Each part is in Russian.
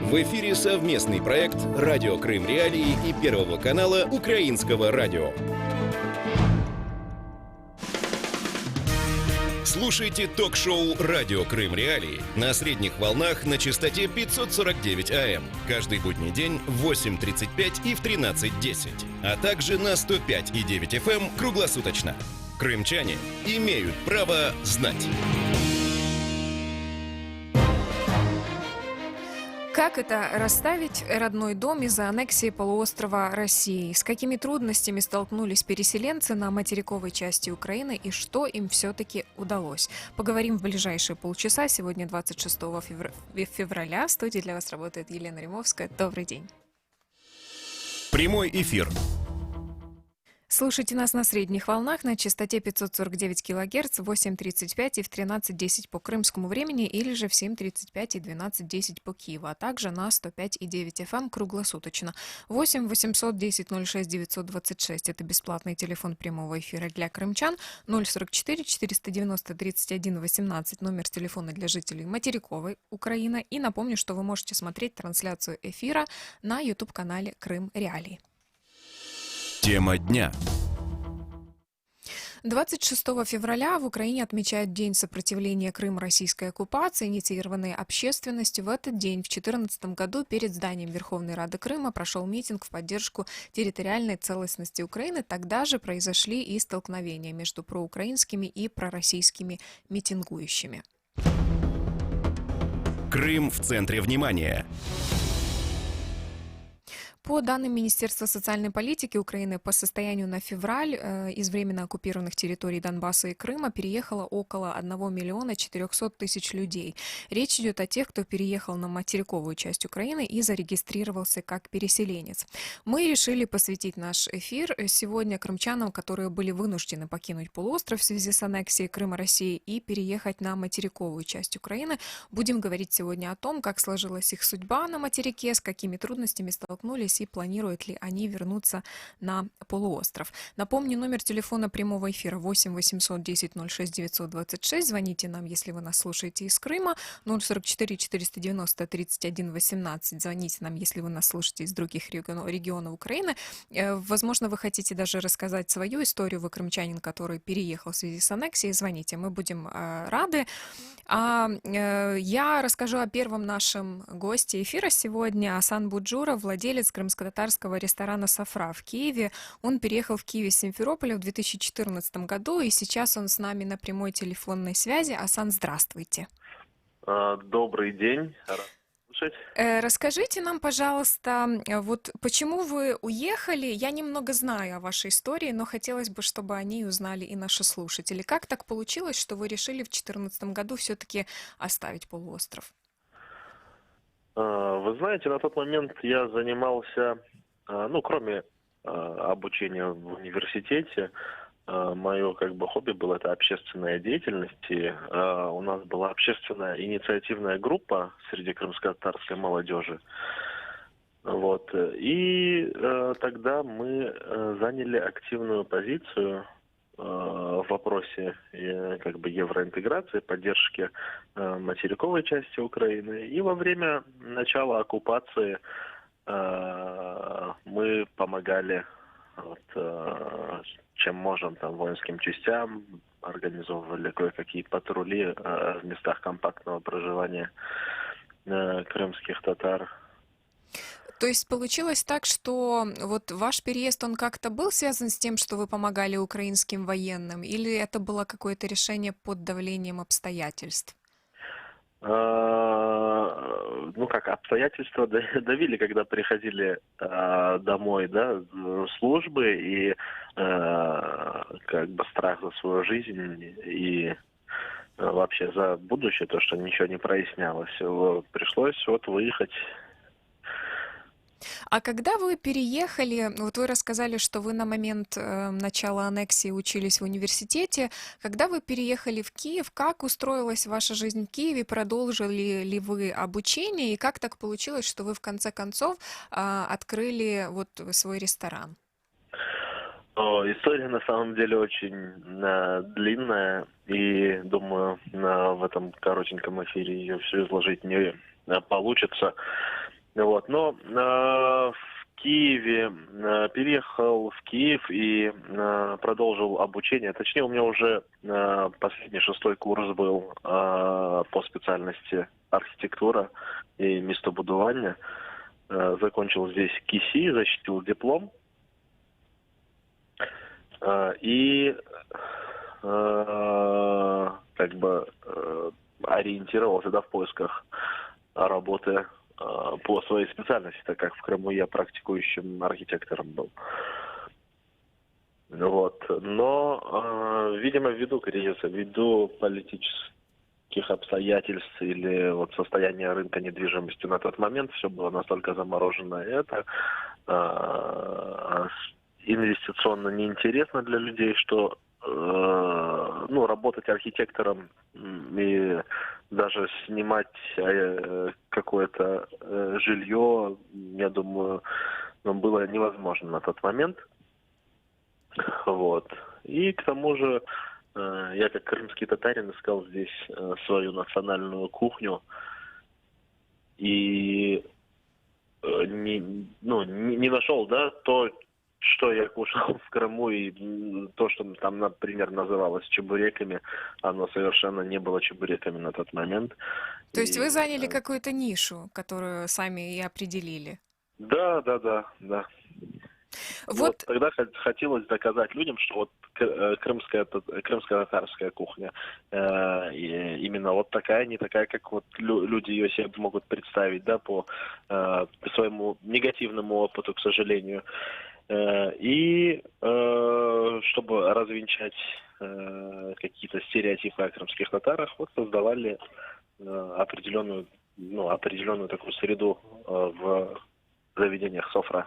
В эфире совместный проект «Радио Крым Реалии» и Первого канала Украинского радио. Слушайте ток-шоу «Радио Крым Реалии» на средних волнах на частоте 549 АМ каждый будний день в 8:35 и в 13:10, а также на 105,9 FM круглосуточно. Крымчане имеют право знать. Как это расставить родной дом из-за аннексии полуострова России? С какими трудностями столкнулись переселенцы на материковой части Украины и что им все-таки удалось? Поговорим в ближайшие полчаса. Сегодня 26 февраля. В студии для вас работает Елена Римовская. Добрый день. Прямой эфир. Слушайте нас на средних волнах на частоте 549 кГц в 8:35 и в 13:10 по крымскому времени или же в 7:35 и 12:10 по Киеву, а также на 105,9 FM круглосуточно. 8 810 06 926 – это бесплатный телефон прямого эфира для крымчан. 044 490 31 18 – номер телефона для жителей материковой Украины. И напомню, что вы можете смотреть трансляцию эфира на YouTube-канале Крым Реалии. Тема дня. 26 февраля в Украине отмечают День сопротивления Крыма российской оккупации, инициированный общественностью. В этот день, в 2014 году, перед зданием Верховной Рады Крыма прошел митинг в поддержку территориальной целостности Украины. Тогда же произошли и столкновения между проукраинскими и пророссийскими митингующими. Крым в центре внимания. По данным Министерства социальной политики Украины, по состоянию на февраль из временно оккупированных территорий Донбасса и Крыма переехало около 1 миллиона 400 тысяч людей. Речь идет о тех, кто переехал на материковую часть Украины и зарегистрировался как переселенец. Мы решили посвятить наш эфир сегодня крымчанам, которые были вынуждены покинуть полуостров в связи с аннексией Крыма России и переехать на материковую часть Украины. Будем говорить сегодня о том, как сложилась их судьба на материке, с какими трудностями столкнулись и планируют ли они вернуться на полуостров. Напомню, номер телефона прямого эфира 8 810 06 926. Звоните нам, если вы нас слушаете из Крыма. 044 490 31 18. Звоните нам, если вы нас слушаете из других регионов Украины. Возможно, вы хотите даже рассказать свою историю. Вы крымчанин, который переехал в связи с аннексией. Звоните, мы будем рады. Я расскажу о первом нашем госте эфира сегодня. Асан Буджуров, владелец крымско-татарского ресторана «Сафра» в Киеве. Он переехал в Киев из Симферополя в 2014 году, и сейчас он с нами на прямой телефонной связи. Асан, здравствуйте. Добрый день. Рад слушать. Расскажите нам, пожалуйста, вот почему вы уехали? Я немного знаю о вашей истории, но хотелось бы, чтобы о ней узнали и наши слушатели. Как так получилось, что вы решили в 2014 году все-таки оставить полуостров? Вы знаете, на тот момент я занимался, кроме обучения в университете, мое хобби было это общественная деятельность. И, у нас была общественная инициативная группа среди крымско-татарской молодежи. Вот. И тогда мы заняли активную позицию в вопросе евроинтеграции, поддержки материковой части Украины. И во время начала оккупации мы помогали чем можем воинским частям, организовывали кое-какие патрули в местах компактного проживания крымских татар. То есть получилось так, что вот ваш переезд, он как-то был связан с тем, что вы помогали украинским военным, или это было какое-то решение под давлением обстоятельств? Обстоятельства давили, когда приходили домой, службы, и страх за свою жизнь и вообще за будущее, то, что ничего не прояснялось. Пришлось выехать. А когда вы переехали, вот вы рассказали, что вы на момент начала аннексии учились в университете. Когда вы переехали в Киев, как устроилась ваша жизнь в Киеве? Продолжили ли вы обучение? И как так получилось, что вы в конце концов открыли свой ресторан? История на самом деле очень длинная. И думаю, в этом коротеньком эфире ее все изложить не получится. Вот. Но в Киеве переехал в Киев и продолжил обучение. Точнее, у меня уже последний 6-й курс был по специальности архитектура и містобудування. Закончил здесь КИСИ, защитил диплом. И как бы ориентировался, да, в поисках работы по своей специальности, так как в Крыму я практикующим архитектором был. Вот. Но, видимо, ввиду кризиса, ввиду политических обстоятельств или вот состояния рынка недвижимости на тот момент, все было настолько заморожено, это инвестиционно неинтересно для людей, что работать архитектором и даже снимать какое-то жилье, я думаю, было невозможно на тот момент. Вот. И к тому же я как крымский татарин искал здесь свою национальную кухню и не нашел, да, то, что я кушал в Крыму, и то, что там, например, называлось чебуреками, оно совершенно не было чебуреками на тот момент. То есть вы заняли какую-то нишу, которую сами и определили? Да. Вот Тогда хотелось доказать людям, что вот крымская татарская кухня именно вот такая, не такая, как вот люди ее себе могут представить, да, по своему негативному опыту, к сожалению. И чтобы развенчать какие-то стереотипы о крымских татарах, вот создавали определенную такую среду в заведениях Софра.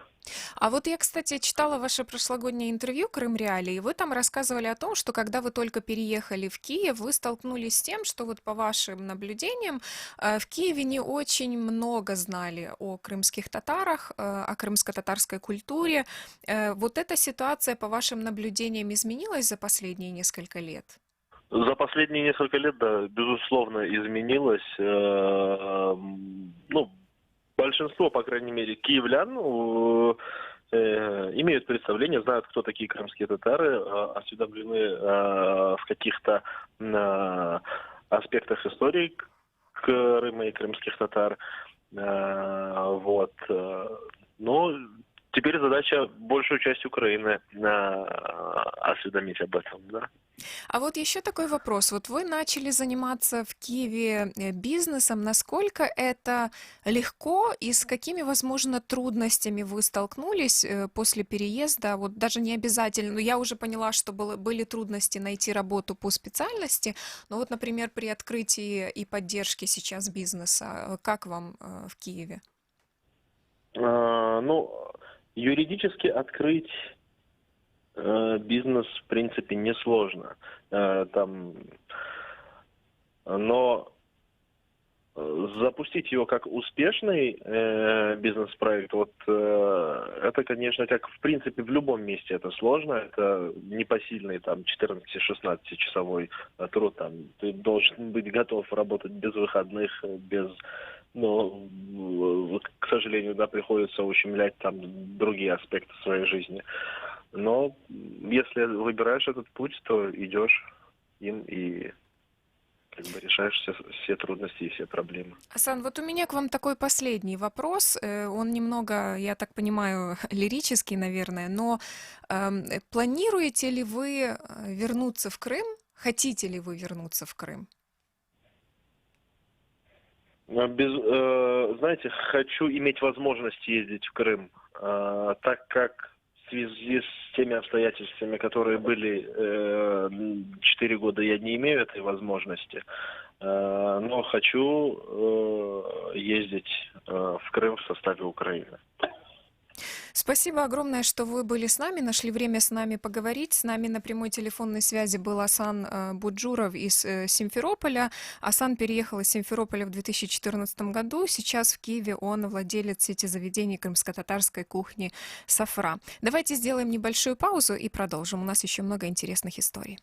А вот я, кстати, читала ваше прошлогоднее интервью «Крым Реалии», и вы там рассказывали о том, что когда вы только переехали в Киев, вы столкнулись с тем, что вот по вашим наблюдениям в Киеве не очень много знали о крымских татарах, о крымско-татарской культуре. Вот эта ситуация, по вашим наблюдениям, изменилась за последние несколько лет? За последние несколько лет, да, безусловно, изменилось. Большинство, по крайней мере, киевлян имеют представление, знают, кто такие крымские татары, осведомлены в каких-то аспектах истории Крыма и крымских татар. Вот. Но теперь задача большую часть Украины осведомить об этом, да. А вот еще такой вопрос. Вот вы начали заниматься в Киеве бизнесом. Насколько это легко и с какими, возможно, трудностями вы столкнулись после переезда? Вот даже не обязательно, но я уже поняла, что были трудности найти работу по специальности. Но вот, например, при открытии и поддержке сейчас бизнеса, как вам в Киеве? Юридически открыть бизнес, в принципе, несложно. Но запустить его как успешный бизнес-проект, это, конечно, как в принципе в любом месте это сложно. Это непосильный 14-16 часовой труд. Ты должен быть готов работать без выходных, к сожалению, да, приходится ущемлять другие аспекты своей жизни. Но если выбираешь этот путь, то идешь им и решаешь все трудности и все проблемы. Асан, вот у меня к вам такой последний вопрос. Он немного, я так понимаю, лирический, наверное, но планируете ли вы вернуться в Крым? Хотите ли вы вернуться в Крым? Знаете, хочу иметь возможность ездить в Крым, так как в связи с теми обстоятельствами, которые были 4 года, я не имею этой возможности, но хочу ездить в Крым в составе Украины. Спасибо огромное, что вы были с нами, нашли время с нами поговорить. С нами на прямой телефонной связи был Асан Буджуров из Симферополя. Асан переехал из Симферополя в 2014 году. Сейчас в Киеве он владелец сети заведений крымско-татарской кухни «Софра». Давайте сделаем небольшую паузу и продолжим. У нас еще много интересных историй.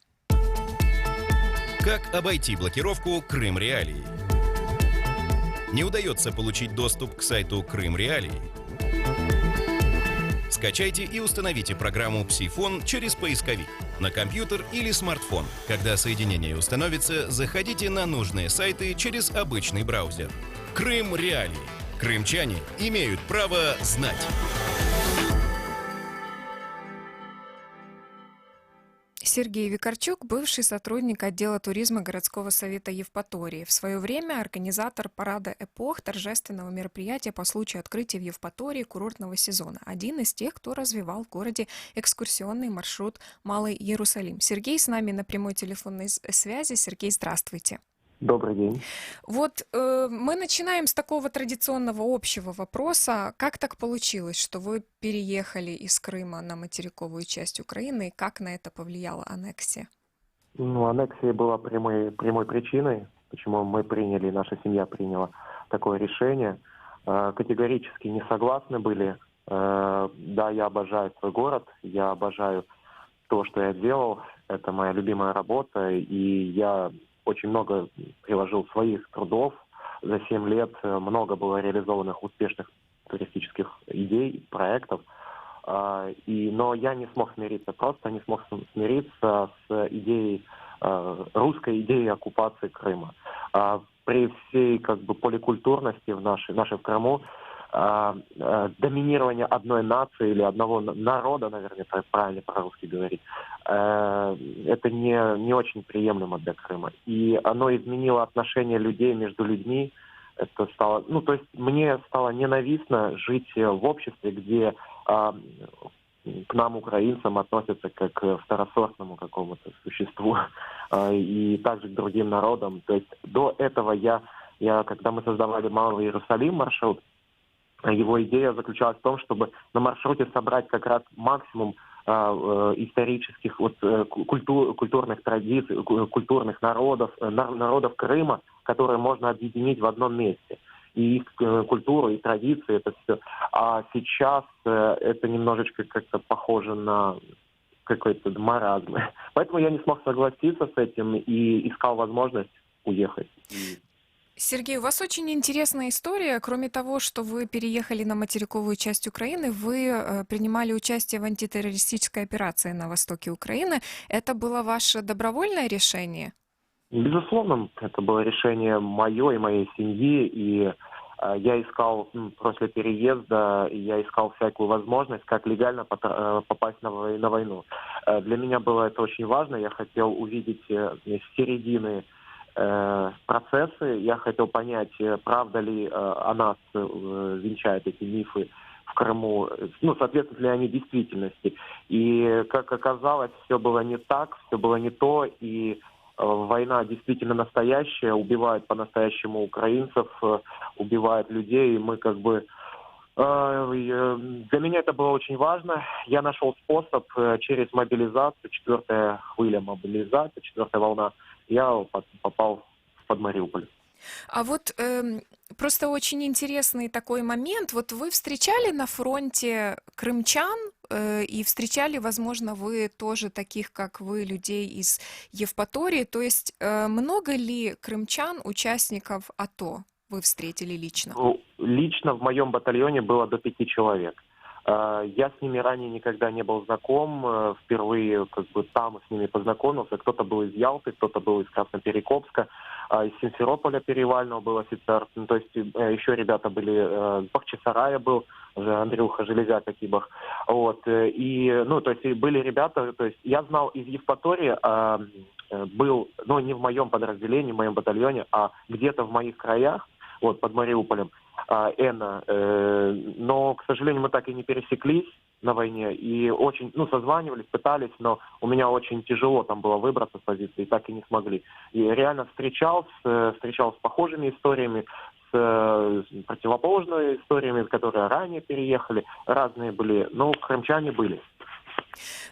Как обойти блокировку «Крым Реалии»? Не удается получить доступ к сайту Крым Реалии? Скачайте и установите программу «Псифон» через поисковик на компьютер или смартфон. Когда соединение установится, заходите на нужные сайты через обычный браузер. Крым Реалии. Крымчане имеют право знать. Сергей Викарчук, бывший сотрудник отдела туризма городского совета Евпатории. В свое время организатор парада эпох, торжественного мероприятия по случаю открытия в Евпатории курортного сезона. Один из тех, кто развивал в городе экскурсионный маршрут Малый Иерусалим. Сергей с нами на прямой телефонной связи. Сергей, здравствуйте. Добрый день. Вот мы начинаем с такого традиционного общего вопроса. Как так получилось, что вы переехали из Крыма на материковую часть Украины, и как на это повлияла аннексия? Аннексия была прямой причиной, почему наша семья приняла такое решение. Категорически не согласны были. Да, я обожаю свой город, я обожаю то, что я делал. Это моя любимая работа, и я очень много приложил своих трудов. За 7 лет много было реализованных успешных туристических идей, проектов. Но я не смог смириться, просто не смог смириться с идеей, русской идеей оккупации Крыма. При всей поликультурности в нашей в Крыму, доминирование одной нации или одного народа, наверное, правильно по-русски говорить, это не очень приемлемо для Крыма. И оно изменило отношения людей между людьми. Это стало, мне стало ненавистно жить в обществе, где к нам, украинцам, относятся как к второсортному какому-то существу, и также к другим народам. То есть до этого когда мы создавали Малый Иерусалим маршрут, его идея заключалась в том, чтобы на маршруте собрать как раз максимум исторических культурных традиций, культурных народов Крыма, которые можно объединить в одном месте. И их культуру, и традиции, это все. А сейчас это немножечко как-то похоже на какой-то маразм. Поэтому я не смог согласиться с этим и искал возможность уехать. Сергей, у вас очень интересная история. Кроме того, что вы переехали на материковую часть Украины, вы принимали участие в антитеррористической операции на востоке Украины. Это было ваше добровольное решение? Безусловно, это было решение мое и моей семьи. И я искал, после переезда, я искал всякую возможность, как легально попасть на войну. Для меня было это очень важно. Я хотел увидеть с середины процессы. Я хотел понять, правда ли о нас венчают эти мифы в Крыму, соответствуют ли они действительности. И, как оказалось, все было не так, все было не то, и война действительно настоящая, убивают по-настоящему украинцев, убивают людей, и мы для меня это было очень важно. Я нашел способ через мобилизацию, 4-я хвиля мобилизации, 4-я волна, я попал под Мариуполь. А вот просто очень интересный такой момент. Вот вы встречали на фронте крымчан и встречали, возможно, вы тоже таких, как вы, людей из Евпатории. То есть много ли крымчан, участников АТО вы встретили лично? Лично в моем батальоне было до 5 человек. Я с ними ранее никогда не был знаком, впервые там с ними познакомился. Кто-то был из Ялты, кто-то был из Красноперекопска, из Симферополя Перевального был офицер. То есть еще ребята были, из Бахчисарая был, Андрюха Железяка Кибах. То есть были ребята, то есть я знал из Евпатории, был, не в моем подразделении, в моем батальоне, а где-то в моих краях, под Мариуполем, но, к сожалению, мы так и не пересеклись на войне, и очень, созванивались, пытались, но у меня очень тяжело там было выбраться с позиции, и так и не смогли. И реально встречался с похожими историями, с противоположными историями, которые ранее переехали, разные были, но крымчане были.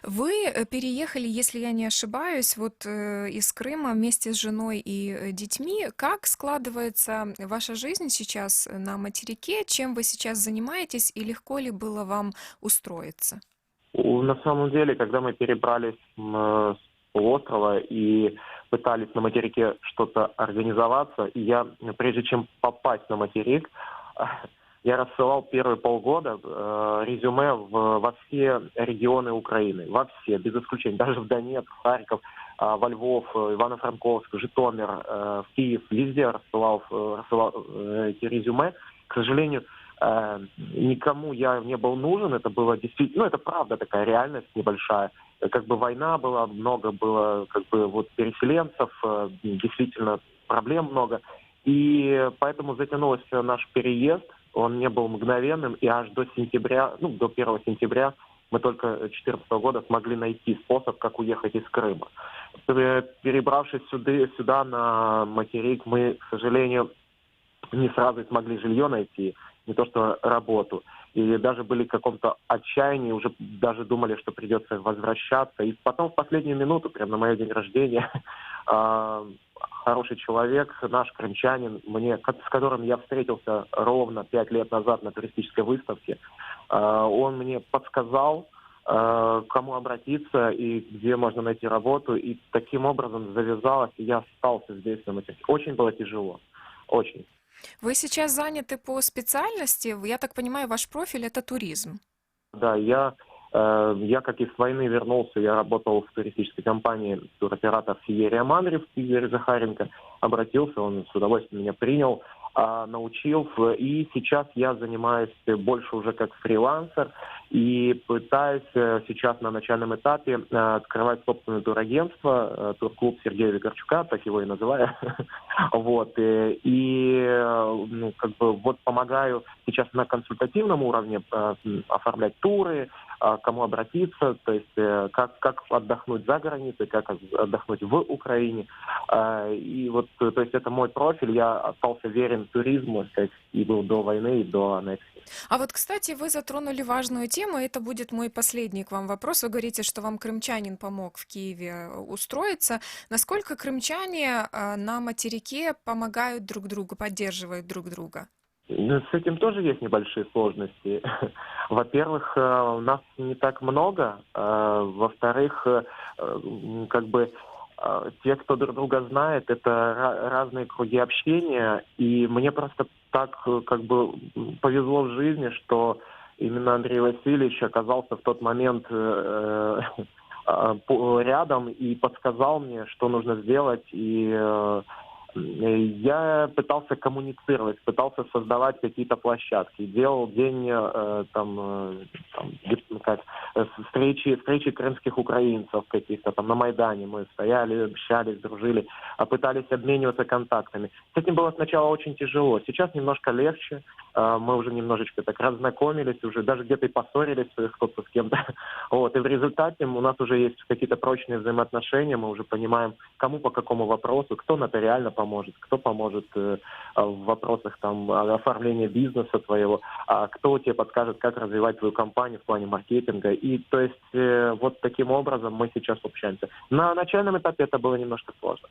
Вы переехали, если я не ошибаюсь, из Крыма вместе с женой и детьми. Как складывается ваша жизнь сейчас на материке? Чем вы сейчас занимаетесь и легко ли было вам устроиться? На самом деле, когда мы перебрались с полуострова и пытались на материке что-то организоваться. И я, прежде чем попасть на материк, я рассылал первые полгода резюме во все регионы Украины, во все, без исключения, даже в Донецк, Харьков, во Львов, Ивано-Франковск, Житомир, в Киев, везде рассылал эти резюме. К сожалению, никому я не был нужен, это было действительно, это правда такая реальность небольшая. Как бы война была, много было как бы вот переселенцев, действительно проблем много. И поэтому затянулся наш переезд, он не был мгновенным, и аж до сентября, до 1 сентября мы только 2014 года смогли найти способ, как уехать из Крыма. Перебравшись сюда на материк, мы, к сожалению, не сразу смогли жилье найти, не то что работу. И даже были в каком-то отчаянии, уже даже думали, что придется возвращаться. И потом в последнюю минуту, прямо на мой день рождения, хороший человек, наш крымчанин, с которым я встретился ровно 5 лет назад на туристической выставке, он мне подсказал, к кому обратиться и где можно найти работу. И таким образом завязалось, и я остался здесь на материке. Очень было тяжело. Очень. Вы сейчас заняты по специальности, я так понимаю, ваш профиль – это туризм. Да, я как из войны вернулся, я работал в туристической компании, туроператор Феерия Манрев, Игорь Захаренко, обратился, он с удовольствием меня принял, научил, и сейчас я занимаюсь больше уже как фрилансер и пытаюсь сейчас на начальном этапе открывать собственное турагентство, турклуб Сергея Викарчука, так его и называю. Вот. И помогаю сейчас на консультативном уровне оформлять туры, кому обратиться, то есть как отдохнуть за границей, как отдохнуть в Украине. И вот, то есть это мой профиль, я остался верен туризму, и был до войны, и до аннексии. А вот, кстати, вы затронули важную тему, это будет мой последний к вам вопрос. Вы говорите, что вам крымчанин помог в Киеве устроиться. Насколько крымчане на материке помогают друг другу, поддерживают друг друга? С этим тоже есть небольшие сложности. Во-первых, у нас не так много. Во-вторых, те, кто друг друга знает, это разные круги общения. И мне просто так повезло в жизни, что именно Андрей Васильевич оказался в тот момент рядом и подсказал мне, что нужно сделать. И я пытался коммуницировать, пытался создавать какие-то площадки. Делал день встречи крымских украинцев каких-то там на Майдане. Мы стояли, общались, дружили, пытались обмениваться контактами. С этим было сначала очень тяжело. Сейчас немножко легче. Мы уже немножечко так разнакомились, уже даже где-то и поссорились кто-то с кем-то. Вот. И в результате у нас уже есть какие-то прочные взаимоотношения. Мы уже понимаем, кому по какому вопросу, кто нотариально поможет, кто поможет в вопросах оформления бизнеса твоего, а кто тебе подскажет, как развивать твою компанию в плане маркетинга. И то есть вот таким образом мы сейчас общаемся. На начальном этапе это было немножко сложно.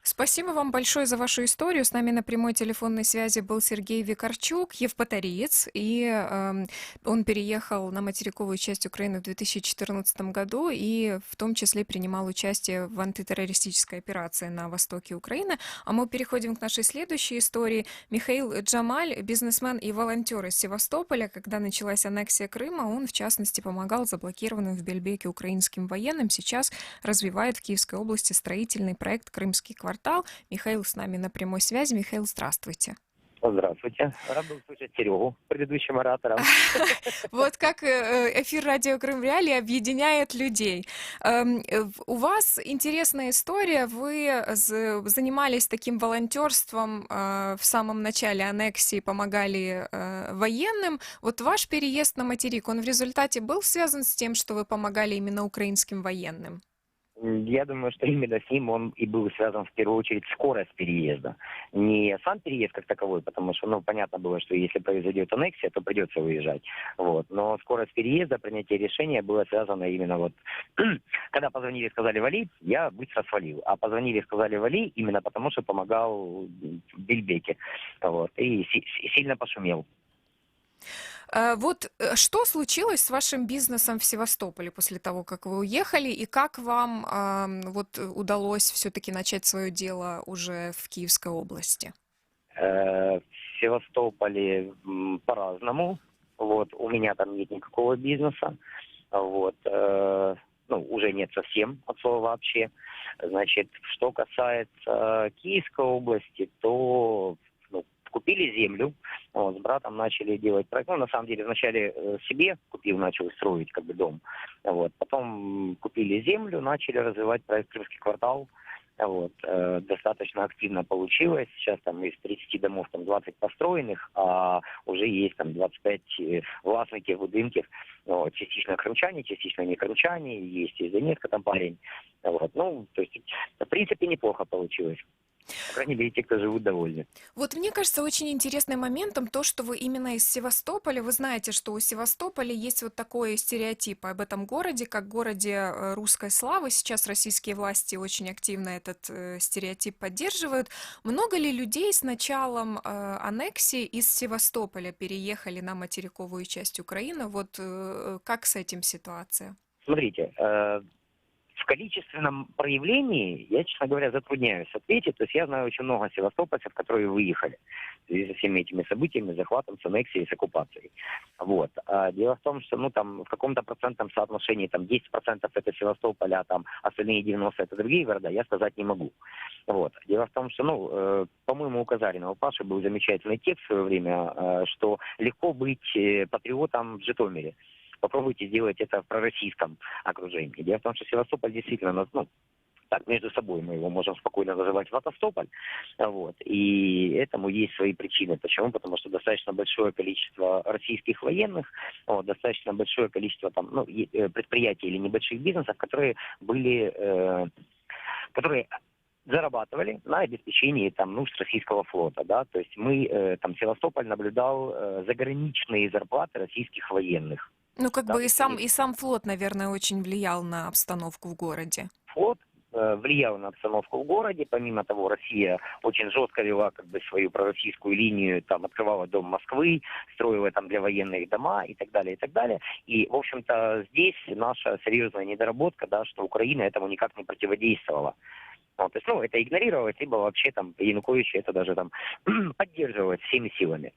Спасибо вам большое за вашу историю. С нами на прямой телефонной связи был Сергей Викарчук, евпаториец, и он переехал на материковую часть Украины в 2014 году и в том числе принимал участие в антитеррористической операции на востоке Украины. А мы переходим к нашей следующей истории. Михаил Джамаль, бизнесмен и волонтер из Севастополя. Когда началась аннексия Крыма, он, в частности, помогал заблокированным в Бельбеке украинским военным. Сейчас развивает в Киевской области строительный проект «Крымский квартал». Михаил с нами на прямой связи. Михаил, здравствуйте. Здравствуйте. Рад был слышать Серегу, предыдущим оратором. Вот как эфир «Радио Крым Реалии» объединяет людей. У вас интересная история. Вы занимались таким волонтерством в самом начале аннексии, помогали военным. Вот ваш переезд на материк, он в результате был связан с тем, что вы помогали именно украинским военным? Я думаю, что именно с ним он и был связан в первую очередь скорость переезда. Не сам переезд как таковой, потому что, понятно было, что если произойдет аннексия, то придется выезжать. Вот. Но скорость переезда, принятие решения было связано именно когда позвонили и сказали «вали», я быстро свалил. А позвонили и сказали «вали» именно потому, что помогал в Бельбеке. Вот. И сильно пошумел. Что случилось с вашим бизнесом в Севастополе после того, как вы уехали, и как вам удалось все-таки начать свое дело уже в Киевской области? В Севастополе по-разному. Вот, у меня там нет никакого бизнеса. Вот, уже нет совсем от слова вообще. Значит, что касается Киевской области, то купили землю, вот, с братом начали делать проект. На самом деле, вначале себе купил, начал строить как бы дом. Вот, потом купили землю, начали развивать проект «Крымский квартал». Вот, достаточно активно получилось. Сейчас там из 30 домов там 20 построенных, а уже есть там 25 властников будинків. Вот, частично крымчане, частично не крымчане, есть из Донецка там парень. Вот, то есть, в принципе, неплохо получилось. По крайней мере, те, кто живут, довольны. Вот мне кажется очень интересным моментом то, что вы именно из Севастополя. Вы знаете, что у Севастополя есть вот такой стереотип об этом городе, как городе русской славы. Сейчас российские власти очень активно этот стереотип поддерживают. Много ли людей с началом аннексии из Севастополя переехали на материковую часть Украины? Вот как с этим ситуация? Смотрите, в количественном проявлении я, честно говоря, затрудняюсь ответить. То есть я знаю очень много севастопольцев, которые выехали в связи со всеми этими событиями, захватом, с аннексией, с оккупацией. Вот. А дело в том, что там в каком-то процентном соотношении там 10% это Севастополь, а там остальные 90% это другие города, я сказать не могу. Вот. Дело в том, что, по-моему, у Казарина, у Паши был замечательный текст в свое время, что легко быть патриотом в Житомире. Попробуйте сделать это в пророссийском окружении. Дело в том, что Севастополь действительно, так, между собой мы его можем спокойно называть Ватостополь. Вот. И этому есть свои причины. Почему? Потому что достаточно большое количество российских военных, достаточно большое количество предприятий или небольших бизнесов, которые зарабатывали на обеспечении нужд российского флота, да, то есть Севастополь наблюдал заграничные зарплаты российских военных. И сам флот, наверное, очень влиял на обстановку в городе. Флот влиял на обстановку в городе. Помимо того, Россия очень жестко вела свою пророссийскую линию, открывала Дом Москвы, строила для военных дома и так далее, и так далее. И, в общем-то, здесь наша серьезная недоработка, да, что Украина этому никак не противодействовала. То есть, это игнорировалось, либо вообще Янукович это даже поддерживалось всеми силами.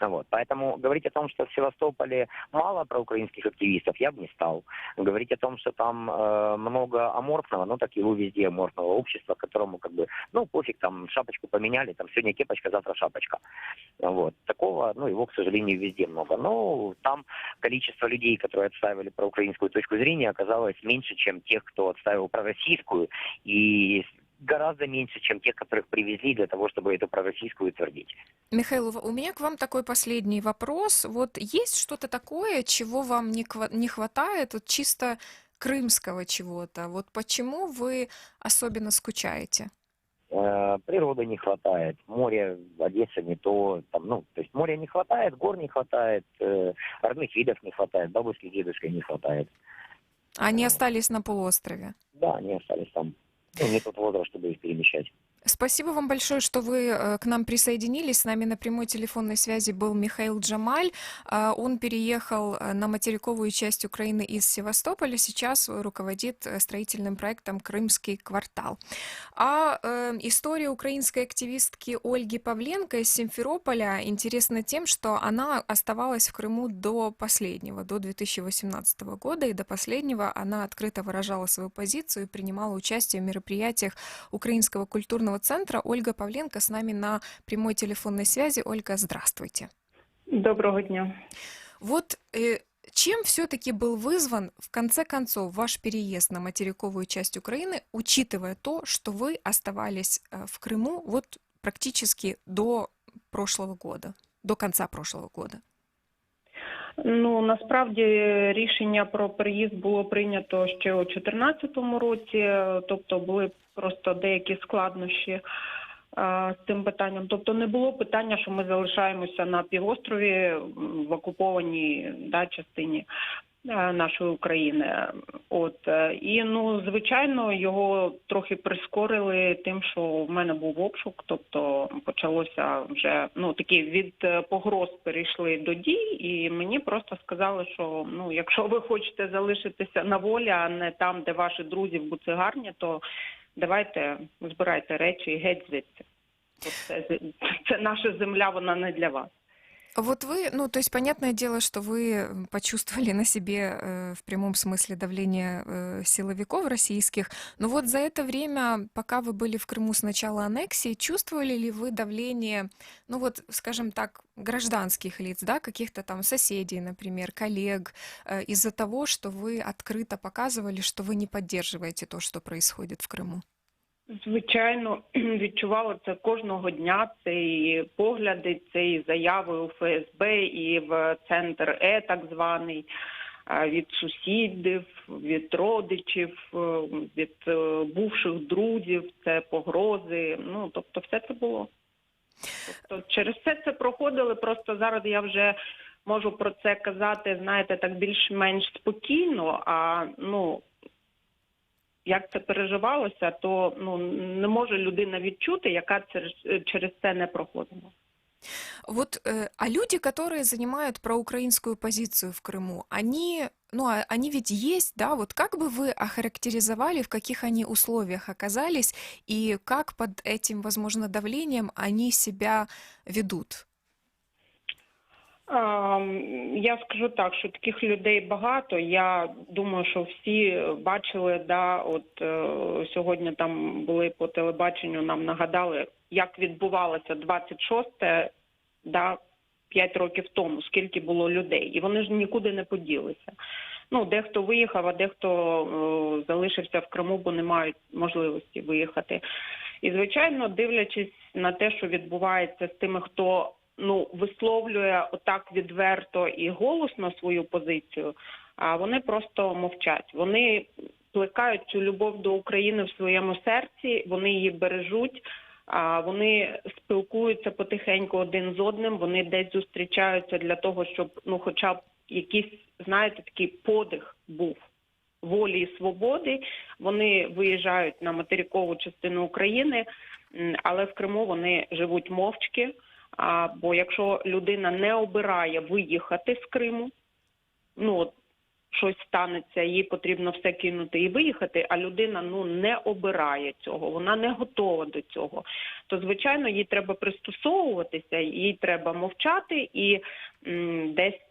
Вот. Поэтому говорить о том, что в Севастополе мало проукраинских активистов, я бы не стал. Говорить о том, что там много аморфного, так его везде аморфного общества, которому пофиг, шапочку поменяли, сегодня кепочка, завтра шапочка. Вот. Такого, его, к сожалению, везде много. Но там количество людей, которые отстаивали проукраинскую точку зрения, оказалось меньше, чем тех, кто отстаивал пророссийскую, и гораздо меньше, чем тех, которых привезли для того, чтобы эту пророссийскую утвердить. Михаил, у меня к вам такой последний вопрос. Вот есть что-то такое, чего вам не хватает, чисто крымского чего-то? Вот почему вы особенно скучаете? Природы не хватает, море, Одесса не то, то есть моря не хватает, гор не хватает, родных видов не хватает, бабушки, дедушки не хватает. Они остались на полуострове? Да, они остались там. Не тот возраст, чтобы их перемещать. Спасибо вам большое, что вы к нам присоединились. С нами на прямой телефонной связи был Михаил Джамаль. Он переехал на материковую часть Украины из Севастополя. Сейчас руководит строительным проектом «Крымский квартал». А история украинской активистки Ольги Павленко из Симферополя интересна тем, что она оставалась в Крыму до последнего, до 2018 года. И до последнего она открыто выражала свою позицию и принимала участие в мероприятиях Украинского культурного центра. Ольга Павленко с нами на прямой телефонной связи. Ольга, здравствуйте. Доброго дня. Вот чем все-таки был вызван, в конце концов, ваш переезд на материковую часть Украины, учитывая то, что вы оставались в Крыму практически до прошлого года, до конца прошлого года? Насправді рішення про переїзд було прийнято ще у 2014 році, тобто були просто деякі складнощі з цим питанням. Тобто не було питання, що ми залишаємося на півострові в окупованій частині. нашої України. І, звичайно, його трохи прискорили тим, що в мене був обшук, тобто почалося вже, такі від погроз перейшли до дій, і мені просто сказали, що, якщо ви хочете залишитися на волі, а не там, де ваші друзі в буцегарні, то давайте збирайте речі і геть звідси. Це наша земля, вона не для вас. Вот вы, то есть понятное дело, что вы почувствовали на себе в прямом смысле давление силовиков российских, но вот за это время, пока вы были в Крыму с начала аннексии, чувствовали ли вы давление, скажем так, гражданских лиц, да, каких-то там соседей, например, коллег, из-за того, что вы открыто показывали, что вы не поддерживаете то, что происходит в Крыму? Звичайно, відчувала це кожного дня, це і погляди, це і заяви у ФСБ, і в центр так званий, від сусідів, від родичів, від бувших друзів, це погрози, тобто все це було. Тобто через все це проходили, просто зараз я вже можу про це казати, знаєте, так більш-менш спокійно, як це переживалося, то не може людина відчути, яка через це не проходила. А люди, которые занимают проукраинскую позицию в Крыму, они ведь есть, да? Вот как бы вы охарактеризовали, в каких они условиях оказались и как под этим, возможно, давлением они себя ведут? Я скажу так, що таких людей багато. Я думаю, що всі бачили, сьогодні там були по телебаченню, нам нагадали, як відбувалося 26-те, 5 років тому, скільки було людей. І вони ж нікуди не поділися. Дехто виїхав, а дехто залишився в Криму, бо не мають можливості виїхати. І, звичайно, дивлячись на те, що відбувається з тими, хто висловлює отак відверто і голосно свою позицію, а вони просто мовчать. Вони плекають цю любов до України в своєму серці, вони її бережуть, вони спілкуються потихеньку один з одним, вони десь зустрічаються для того, щоб хоча б якийсь, знаєте, такий подих був волі і свободи. Вони виїжджають на материкову частину України, але в Криму вони живуть мовчки. Бо якщо людина не обирає виїхати з Криму, щось станеться, їй потрібно все кинути і виїхати, а людина не обирає цього, вона не готова до цього, то, звичайно, їй треба пристосовуватися, їй треба мовчати і десь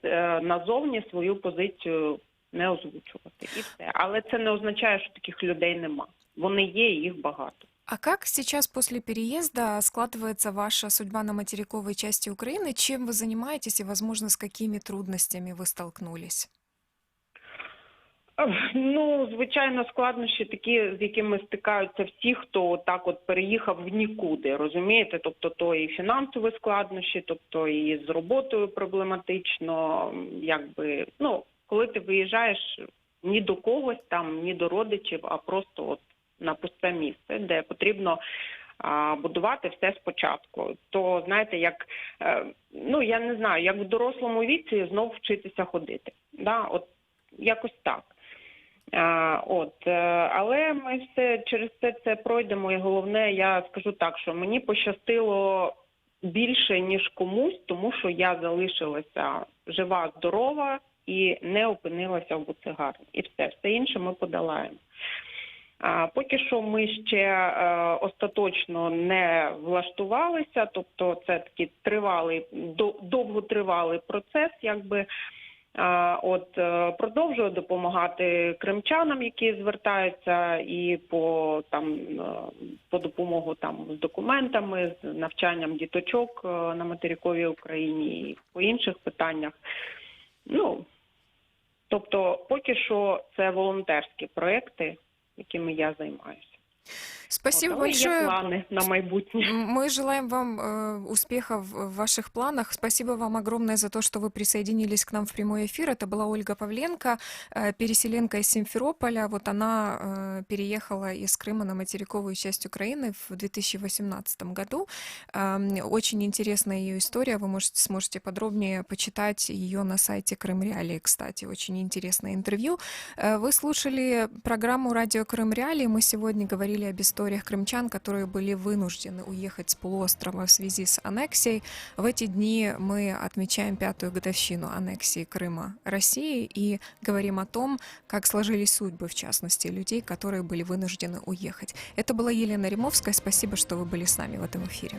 назовні свою позицію не озвучувати. І все. Але це не означає, що таких людей нема. Вони є, і їх багато. А как сейчас после переезда складывается ваша судьба на материковой части Украины? Чем вы занимаетесь и, возможно, с какими трудностями вы столкнулись? Звичайно, складнощі такі, з якими стикаються всі, хто так переїхав в нікуди, розумієте? Тобто, то і фінансові складнощі, тобто і з роботою проблематично, коли ти виїжджаєш ні до когось там, ні до родичів, а просто на пусте місце, де потрібно будувати все спочатку. То, знаєте, я не знаю, як в дорослому віці знов вчитися ходити. Якось так. Але ми через це пройдемо, і головне, я скажу так, що мені пощастило більше, ніж комусь, тому що я залишилася жива, здорова і не опинилася в буцегарні. І все інше ми подолаємо. Поки що ми ще остаточно не влаштувалися, тобто це такий довготривалий процес, продовжую допомагати кримчанам, які звертаються, і по допомогу з документами, з навчанням діточок на материковій Україні і по інших питаннях. Тобто поки що це волонтерські проекти, якими я займаюся. Спасибо Але є большое. плани на майбутнє. Мы желаем вам успехов в ваших планах. Спасибо вам огромное за то, что вы присоединились к нам в прямой эфир. Это была Ольга Павленко, переселенка из Симферополя. Вот она переехала из Крыма на материковую часть Украины в 2018 году. Очень интересная ее история. Вы сможете подробнее почитать ее на сайте Крым Реалии, кстати. Очень интересное интервью. Вы слушали программу «Радио Крым Реалии». Мы сегодня говорили об историях крымчан, которые были вынуждены уехать с полуострова в связи с аннексией. В эти дни мы отмечаем 5-ю годовщину аннексии Крыма России и говорим о том, как сложились судьбы, в частности, людей, которые были вынуждены уехать. Это была Елена Римовская. Спасибо, что вы были с нами в этом эфире.